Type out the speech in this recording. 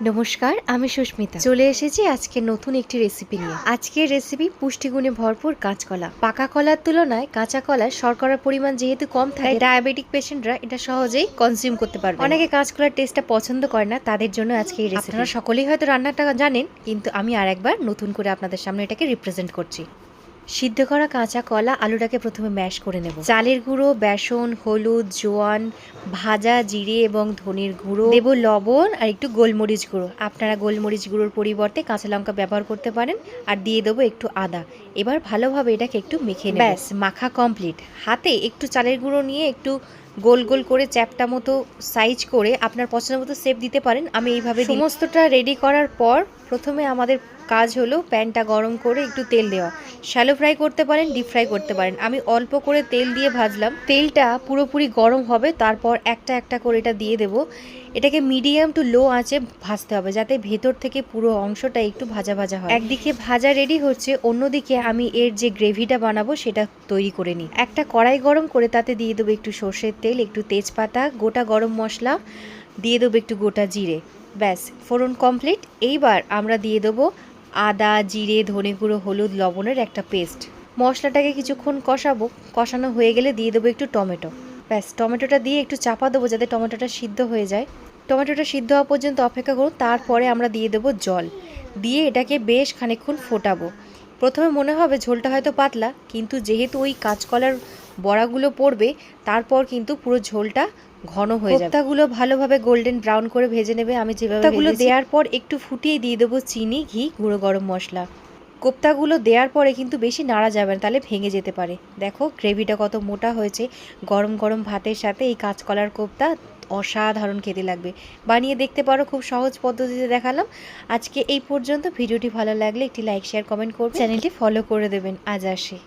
নমস্কার, আমি সুস্মিতা। চলে এসেছি আজকে নতুন একটি রেসিপি নিয়ে। আজকের রেসিপি পুষ্টিগুণে ভরপুর কাঁচকলা। পাকা কলার তুলনায় কাঁচা কলার শর্করার পরিমাণ যেহেতু কম থাকে, ডায়াবেটিক পেশেন্টরা এটা সহজেই কনজিউম করতে পারবে। অনেকে কাঁচকলার টেস্টটা পছন্দ করে না, তাদের জন্য আজকে এই রেসিপি। আপনারা সকলেই হয়তো রান্নাটা জানেন, কিন্তু আমি আরেকবার নতুন করে আপনাদের সামনে এটাকে রিপ্রেজেন্ট করছি। সিদ্ধ করা কাঁচা কলা আলুটাকে প্রথমে ম্যাশ করে নেব। চালের গুঁড়ো, বেসন, হলুদ, জোয়ান, ভাজা জিরে এবং ধনের গুঁড়ো দেব, লবণ আর একটু গোলমরিচ গুঁড়ো। আপনারা গোলমরিচ গুঁড়োর পরিবর্তে কাঁচা লঙ্কা ব্যবহার করতে পারেন। আর দিয়ে দেবো একটু আদা। এবার ভালোভাবে এটাকে একটু মেখে নেব। ব্যাস, মাখা কমপ্লিট। হাতে একটু চালের গুঁড়ো নিয়ে একটু গোল গোল করে চ্যাপটা মতো সাইজ করে আপনার পছন্দ মতো শেপ দিতে পারেন। আমি এইভাবে সমস্তটা রেডি করার পর প্রথমে আমাদের কাজ হলো প্যানটা গরম করে একটু তেল দেওয়া। শ্যালো ফ্রাই করতে পারেন, ডিপ ফ্রাই করতে পারেন। আমি অল্প করে তেল দিয়ে ভাজলাম। তেলটা পুরোপুরি গরম হবে, তারপর একটা একটা করে এটা দিয়ে দেব। এটাকে মিডিয়াম টু লো আঁচে ভাজতে হবে, যাতে ভেতর থেকে পুরো অংশটা একটু ভাজা ভাজা হয়। একদিকে ভাজা রেডি হচ্ছে, অন্যদিকে আমি এর যে গ্রেভিটা বানাবো সেটা তৈরি করে নিই। একটা কড়াই গরম করে তাতে দিয়ে দেবো একটু সর্ষের তেল, একটু তেজপাতা, গোটা গরম মশলা, দিয়ে দেবো একটু গোটা জিরে। ব্যাস, ফোড়ন কমপ্লিট। এইবার আমরা দিয়ে দেবো আদা, জিরে, ধনে গুঁড়ো, হলুদ, লবণের একটা পেস্ট। মশলাটাকে কিছুক্ষণ কষাবো। কষানো হয়ে গেলে দিয়ে দেবো একটু টমেটো। ব্যাস, টমেটোটা দিয়ে একটু চাপা দেবো যাতে টমেটোটা সিদ্ধ হয়ে যায়। টমেটোটা সিদ্ধ হওয়া পর্যন্ত অপেক্ষা করুন। তারপরে আমরা দিয়ে দেবো জল। দিয়ে এটাকে বেশ খানিকক্ষণ ফোটাবো। প্রথমে মনে হবে ঝোলটা হয়তো পাতলা, কিন্তু যেহেতু ওই কাঁচকলার বড়াগুলো পড়বে, তারপর কিন্তু পুরো ঝোলটা ঘন হয়ে যাবে। কোপ্তাগুলো ভালোভাবে গোল্ডেন ব্রাউন করে ভেজে নেবে। আমি যেভাবে কোপ্তাগুলো দেওয়ার পর একটু ফুটিয়ে দিয়ে দেবো চিনি, ঘি, গুঁড়ো গরম মশলা। কোপ্তাগুলো দেওয়ার পরে কিন্তু বেশি নাড়া যাবে না, তাহলে ভেঙে যেতে পারে। দেখো গ্রেভিটা কত মোটা হয়েছে। গরম গরম ভাতের সাথে এই কাঁচকলার কোপ্তা অসাধারণ খেতে লাগবে। বানিয়ে দেখতে পারো, খুব সহজ পদ্ধতিতে দেখালাম। আজকে এই পর্যন্ত। ভিডিওটি ভালো লাগলে একটি লাইক, শেয়ার, কমেন্ট করবেন। চ্যানেলটি ফলো করে দেবেন। আজ আসি।